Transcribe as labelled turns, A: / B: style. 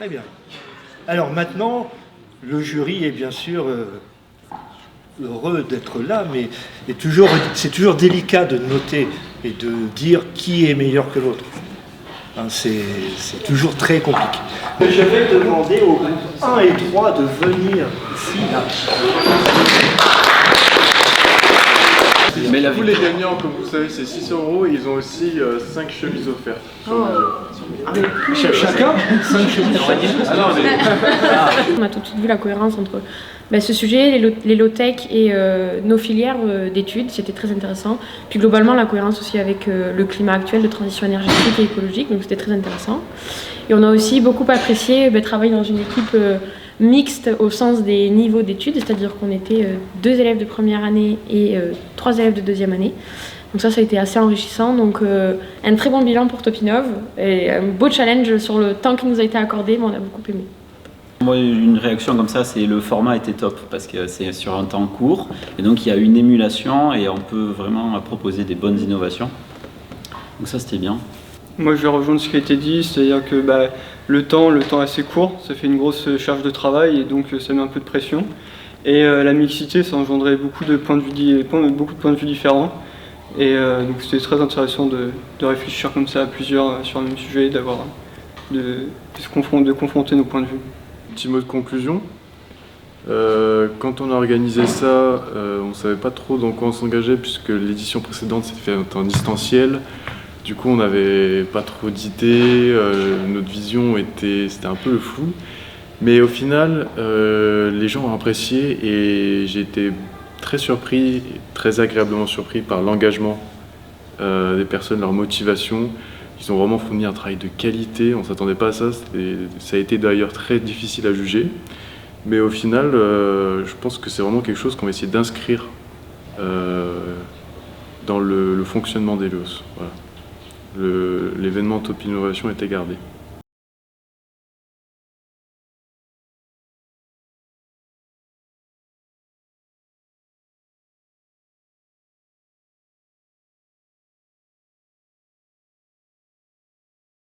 A: Très bien. Alors maintenant, le jury est bien sûr heureux d'être là, mais c'est toujours délicat de noter et de dire qui est meilleur que l'autre. Hein, c'est toujours très compliqué. Je vais demander aux groupes 1 et 3 de venir ici, là.
B: Mais tous les gagnants, comme vous savez, c'est 6 € et ils ont aussi 5 chemises offertes.
A: Chacun 5 chemises.
C: On a tout de suite vu la cohérence entre ce sujet, les low-tech et nos filières d'études, c'était très intéressant. Puis globalement, la cohérence aussi avec le climat actuel de transition énergétique et écologique, donc c'était très intéressant. Et on a aussi beaucoup apprécié travailler dans une équipe mixte au sens des niveaux d'études, c'est-à-dire qu'on était 2 élèves de première année et 3 élèves de deuxième année. Donc ça a été assez enrichissant, donc un très bon bilan pour Topinov et un beau challenge sur le temps qui nous a été accordé, mais on a beaucoup aimé.
D: Moi, une réaction comme ça, c'est le format était top parce que c'est sur un temps court et donc il y a une émulation et on peut vraiment proposer des bonnes innovations. Donc ça, c'était bien.
E: Moi, je vais rejoindre ce qui a été dit, c'est-à-dire que le temps est assez court, ça fait une grosse charge de travail et donc ça met un peu de pression. Et la mixité, ça engendrait beaucoup de points de vue différents. Et donc c'était très intéressant de réfléchir comme ça à plusieurs sur le même sujet, de confronter nos points de vue.
B: Petit mot de conclusion. Quand on a organisé ça, on ne savait pas trop dans quoi on s'engageait puisque l'édition précédente s'était faite en distanciel. Du coup, on n'avait pas trop d'idées, notre vision c'était un peu le flou. Mais au final, les gens ont apprécié et j'ai été très surpris, très agréablement surpris par l'engagement des personnes, leur motivation. Ils ont vraiment fourni un travail de qualité, on ne s'attendait pas à ça, ça a été d'ailleurs très difficile à juger. Mais au final, je pense que c'est vraiment quelque chose qu'on va essayer d'inscrire dans le fonctionnement d'Helios. Voilà. L'événement Top Innovation était gardé.